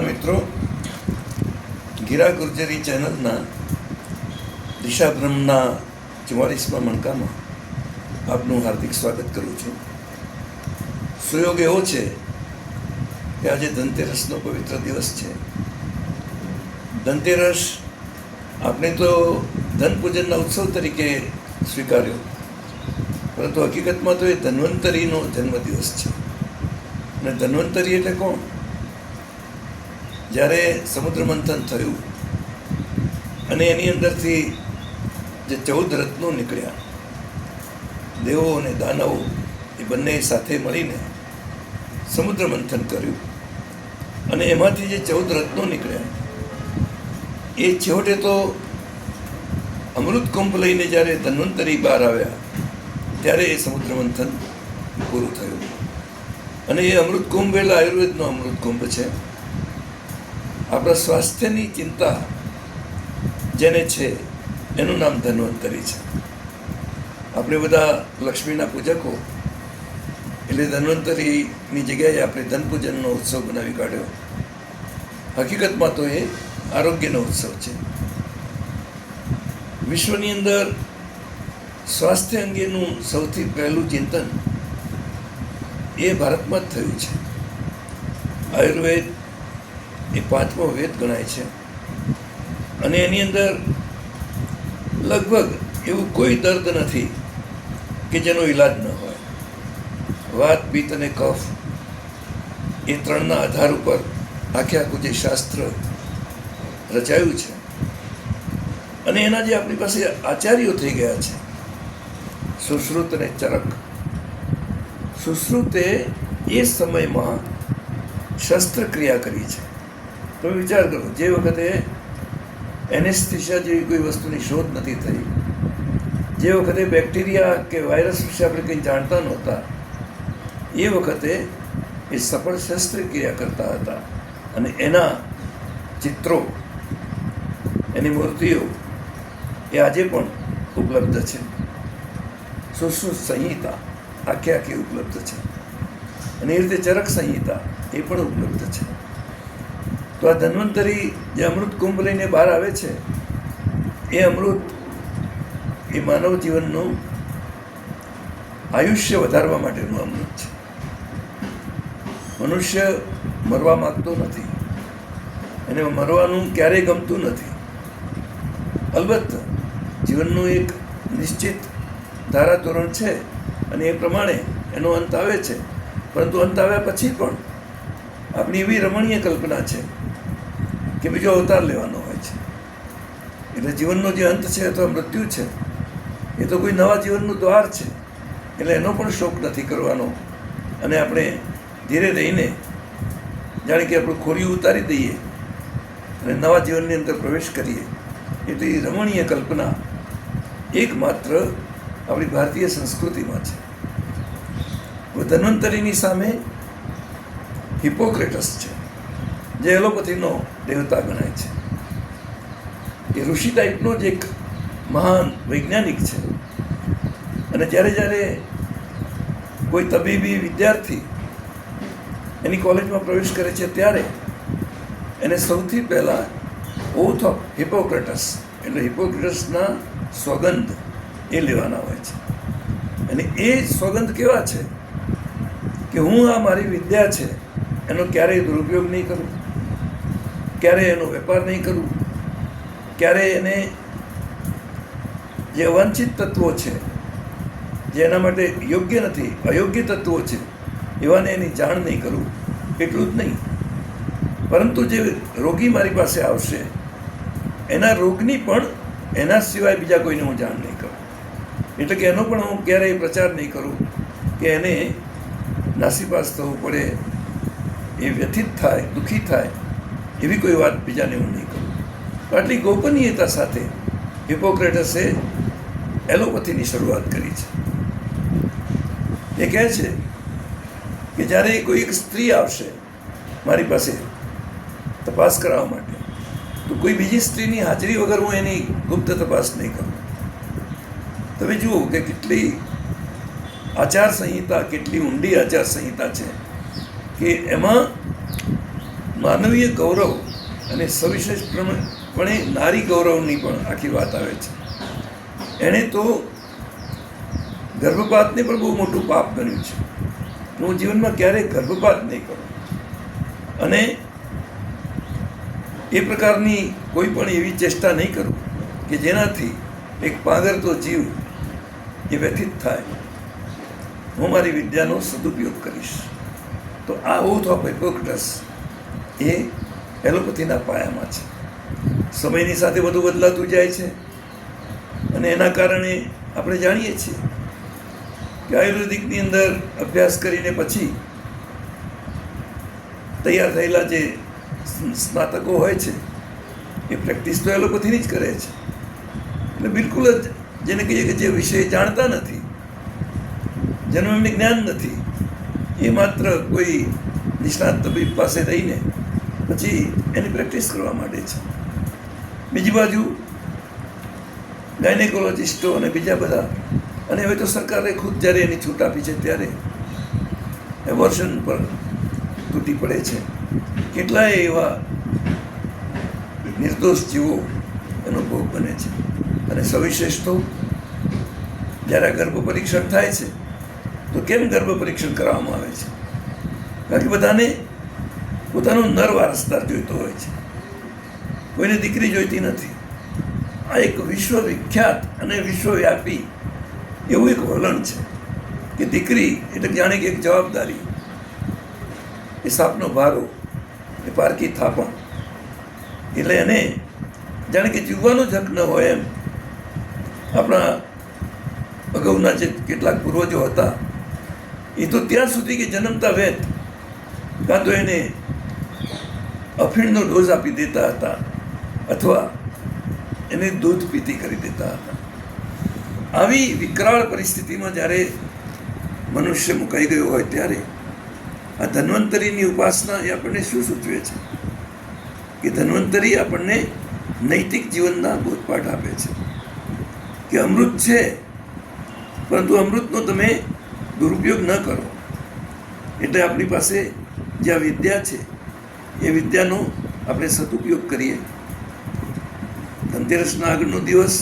મિત્રો, ગીરા ગુર્જરી ચેનલના દિશાભ્રમના 44મા મણકામાં આપનું હાર્દિક સ્વાગત કરું છું. સુયોગ એવો છે કે આજે ધનતેરસનો પવિત્ર દિવસ છે. ધનતેરસ આપણે તો ધન પૂજનના ઉત્સવ તરીકે સ્વીકાર્યો, પરંતુ હકીકતમાં તો એ ધન્વંતરીનો જન્મદિવસ છે. અને ધન્વંતરી એટલે કોણ? જ્યારે સમુદ્ર મંથન થયું અને એની અંદરથી જે 14 રત્નો નીકળ્યા, દેવો અને દાનવો એ બંને સાથે મળીને સમુદ્ર મંથન કર્યું અને એમાંથી જે 14 રત્નો નીકળ્યા એ છેવટે તો અમૃત કુંભ લઈને જ્યારે ધન્વંતરી બહાર આવ્યા ત્યારે એ સમુદ્ર મંથન પૂરું થયું. અને એ અમૃત કુંભ એટલે આયુર્વેદનો અમૃત કુંભ છે. આપણા સ્વાસ્થ્યની ચિંતા જેને છે એનું નામ ધન્વંતરી છે. આપણે બધા લક્ષ્મીના પૂજકો એટલે ધન્વંતરીની જગ્યાએ આપણે ધનપૂજનનો ઉત્સવ બનાવી કાઢ્યો. હકીકતમાં તો એ આરોગ્યનો ઉત્સવ છે. વિશ્વની અંદર સ્વાસ્થ્ય અંગેનું સૌથી પહેલું ચિંતન એ ભારતમાં જ થયું છે. આયુર્વેદ એ 5મો વેદ ગણાય છે અને એની અંદર લગભગ એવું કોઈ દર્દ નથી કે જેનો ઈલાજ ન હોય. વાત, પિત્ત અને કફ એ 3ના આધાર ઉપર આખું જે શાસ્ત્ર રચાયું છે અને એના જે આપણી પાસે આચાર્યો થઈ ગયા છે, સુશ્રુત અને ચરક. સુશ્રુતે એ સમયમાં શસ્ત્રક્રિયા કરી છે. તમે વિચાર કરો, જે વખતે એનેસ્થેસિયા જેવી કોઈ વસ્તુની શોધ નથી થઈ, જે વખતે બેક્ટેરિયા કે વાયરસ વિશે આપણે કંઈ જાણતા નહોતા, એ વખતે એ સફળ શસ્ત્રક્રિયા કરતા હતા અને એના ચિત્રો, એની મૂર્તિઓ એ આજે પણ ઉપલબ્ધ છે. સુશ્રુત સંહિતા આખી ઉપલબ્ધ છે અને એ રીતે ચરક સંહિતા એ પણ ઉપલબ્ધ છે. તો આ ધન્વંતરી જે અમૃત કુંભ લઈને બહાર આવે છે, એ અમૃત એ માનવ જીવનનું આયુષ્ય વધારવા માટેનું અમૃત છે. મનુષ્ય મરવા માગતો નથી, એને મરવાનું ક્યારેય ગમતું નથી. અલબત્ત જીવનનું એક નિશ્ચિત ધારાધોરણ છે અને એ પ્રમાણે એનો અંત આવે છે, પરંતુ અંત આવ્યા પછી પણ આપણી એવી રમણીય કલ્પના છે કે બીજો અવતાર લેવાનો હોય છે. એટલે જીવનનો જે અંત છે અથવા મૃત્યુ છે એ તો કોઈ નવા જીવનનું દ્વાર છે, એટલે એનો પણ શોક નથી કરવાનો અને આપણે ધીરે રહીને જાણે કે આપણું ખોરિયું ઉતારી દઈએ અને નવા જીવનની અંદર પ્રવેશ કરીએ. એટલે એ રમણીય કલ્પના એકમાત્ર આપણી ભારતીય સંસ્કૃતિમાં છે. ધન્વંતરીની સામે હિપોક્રેટસ છે, જે એલોપેથીનો દેવતા ગણાય છે. એ ઋષિ ટાઈપનો જ એક મહાન વૈજ્ઞાનિક છે. અને જ્યારે કોઈ તબીબી વિદ્યાર્થી એની કોલેજમાં પ્રવેશ કરે છે ત્યારે એને સૌથી પહેલાં ઓથ ઓફ હિપોક્રેટસ એટલે હિપોક્રેટસના સોગંદ એ લેવાના હોય છે. અને એ સોગંદ કેવા છે કે હું આ મારી વિદ્યા છે એનો ક્યારેય દુરુપયોગ નહીં કરું, ક્યારેય એનો વેપાર નહીં કરું, ક્યારેય એને જે અવાંછિત તત્વો છે, જે એના માટે યોગ્ય નથી, અયોગ્ય તત્વો છે, એવાને એની જાણ નહીં કરું. એટલું જ નહીં, પરંતુ જે રોગી મારી પાસે આવશે એના રોગની પણ એના સિવાય બીજા કોઈને હું જાણ નહીં કરું. એટલે કે એનો પણ હું ક્યારેય પ્રચાર નહીં કરું કે એને નાસીપાસ થવું પડે, એ વ્યથિત થાય, દુઃખી થાય, એવી કોઈ વાત બીજાને હું નહીં કરું. તો આટલી ગોપનીયતા સાથે હિપોક્રેટસે એલોપેથીની શરૂઆત કરી છે. એ કહે છે કે જ્યારે કોઈ એક સ્ત્રી આવશે મારી પાસે તપાસ કરાવવા માટે, તો કોઈ બીજી સ્ત્રીની હાજરી વગર હું એની ગુપ્ત તપાસ નહીં કરું. તમે જુઓ કે કેટલી આચાર સંહિતા, કેટલી ઊંડી આચાર સંહિતા છે કે એમાં માનવીય ગૌરવ અને સવિશેષપણે નારી ગૌરવની પણ આખી વાત આવે છે. એણે તો ગર્ભપાતને પણ બહુ મોટું પાપ ગણ્યું છે. હું જીવનમાં ક્યારેય ગર્ભપાત નહીં કરું અને એ પ્રકારની કોઈ પણ એવી ચેષ્ટા નહીં કરું કે જેનાથી એક પાગરતો જીવ એ વ્યથિત થાય. હું મારી વિદ્યાનો સદુપયોગ કરીશ. તો આ ઓથ ઓફ હિપોક્રેટસ એ એલોપેથીના પાયામાં છે. સમયની સાથે બધું બદલાતું જાય છે અને એના કારણે આપણે જાણીએ છીએ કે આયુર્વેદિકની અંદર અભ્યાસ કરીને પછી તૈયાર થયેલા જે સ્નાતકો હોય છે એ પ્રેક્ટિસ તો એલોપેથીની જ કરે છે. એટલે બિલકુલ જ જેને કહીએ કે જે વિષય જાણતા નથી, જેનું એમને જ્ઞાન નથી, એ માત્ર કોઈ નિષ્ણાત તબીબ પાસે રહીને પછી એની પ્રેક્ટિસ કરવા માંડે છે. બીજી બાજુ ગાયનેકોલોજિસ્ટો અને બીજા બધા, અને હવે તો સરકારે ખુદ જ્યારે એની છૂટ આપી છે ત્યારે એબોર્શન પર તૂટી પડે છે. કેટલાય એવા નિર્દોષ જીવો એનો ભોગ બને છે. અને સવિશેષ તો જ્યારે ગર્ભ પરીક્ષણ થાય છે તો કેમ ગર્ભ પરીક્ષણ કરવામાં આવે છે? કારણ કે બધાને પોતાનો નર વારસદાર જોઈતો હોય છે, કોઈને દીકરી જોઈતી નથી. આ એક વિશ્વવિખ્યાત અને વિશ્વવ્યાપી એવું એક વલણ છે કે દીકરી એટલે જાણે કે એક જવાબદારી, એ સાપનો ભારો, એ પારકી થાપણ. એટલે એને જાણે કે જીવવાનો જ હક ન હોય એમ. આપણા અગાઉના જે કેટલાક પૂર્વજો હતા એ તો ત્યાં સુધી કે જન્મતા વેત કાં તો એને અફીણનો ડોઝ આપી દેતા હતા અથવા એને દૂધ પીતી કરી દેતા હતા. આવી વિકરાળ પરિસ્થિતિમાં જ્યારે મનુષ્ય મુકાઈ ગયો હોય ત્યારે આ ધન્વંતરીની ઉપાસના એ આપણને શું સૂચવે છે કે ધન્વંતરી આપણને નૈતિક જીવનના બોધપાઠ આપે છે કે અમૃત છે, પરંતુ અમૃતનો તમે દુરુપયોગ ન કરો. એટલે આપણી પાસે જે આ વિદ્યા છે એ વિદ્યાનો આપણે સદુપયોગ કરીએ. ધનતેરસના આગળનો દિવસ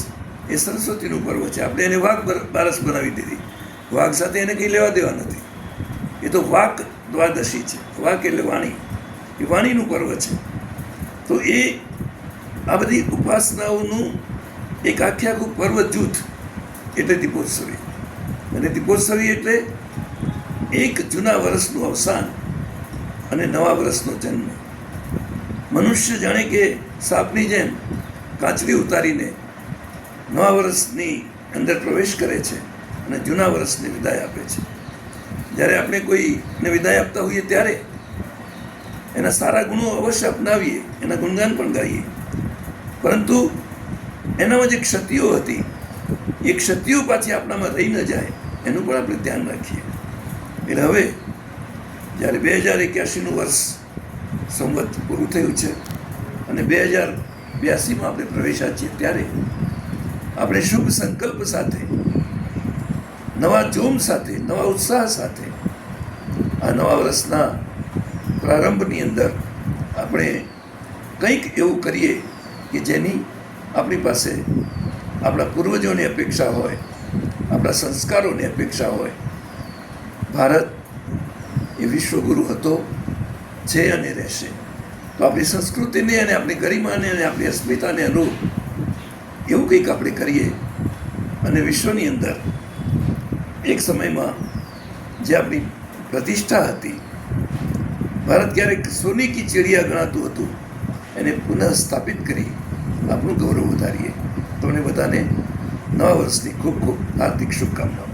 એ સરસ્વતીનું પર્વ છે. આપણે એને વાઘ બારસ બનાવી દીધી. વાઘ સાથે એને કંઈ લેવા દેવા નથી. એ તો વાક દ્વાદશી છે. વાક એટલે વાણી, એ વાણીનું પર્વ છે. તો એ આ બધી ઉપાસનાઓનું એક આખું પર્વ જૂથ એટલે દીપોત્સવી. અને દીપોત્સવી એટલે એક જૂના વર્ષનું અવસાન અને નવા વર્ષનો જન્મ. મનુષ્ય જાણે કે સાપની જેમ કાચરી ઉતારીને નવા વર્ષની અંદર પ્રવેશ કરે છે અને જૂના વર્ષને વિદાય આપે છે. જ્યારે આપણે કોઈને વિદાય આપતા હોઈએ ત્યારે એના સારા ગુણો અવશ્ય અપનાવીએ, એના ગુણગાન પણ ગાઈએ, પરંતુ એનામાં જે ક્ષતિઓ હતી એ ક્ષતિઓ પાછી આપણામાં રહી ન જાય એનું પણ આપણે ધ્યાન રાખીએ. એટલે હવે જ્યારે 2081નું વર્ષ સંવત પૂરું થયું છે અને 2082માં આપણે પ્રવેશ્યા છીએ, ત્યારે આપણે શુભ સંકલ્પ સાથે, નવા જોમ સાથે, નવા ઉત્સાહ સાથે આ નવા વર્ષના પ્રારંભની અંદર આપણે કંઈક એવું કરીએ કે જેની આપણી પાસે આપણા પૂર્વજોની અપેક્ષા હોય, આપણા સંસ્કારોની અપેક્ષા હોય. ભારત એ વિશ્વગુરુ હતો, છે અને રહેશે. તો આપણી સંસ્કૃતિને અને આપણી ગરિમાને અને આપણી અસ્મિતાને અનુરૂપ એવું કંઈક આપણે કરીએ અને વિશ્વની અંદર એક સમયમાં જે આપણી પ્રતિષ્ઠા હતી, ભારત ક્યારેક સોની કી ચિડિયા ગણાતું હતું, એને પુનઃ સ્થાપિત કરી આપણું ગૌરવ વધારીએ. તમને બધાને નવા વર્ષની ખૂબ ખૂબ હાર્દિક શુભકામનાઓ.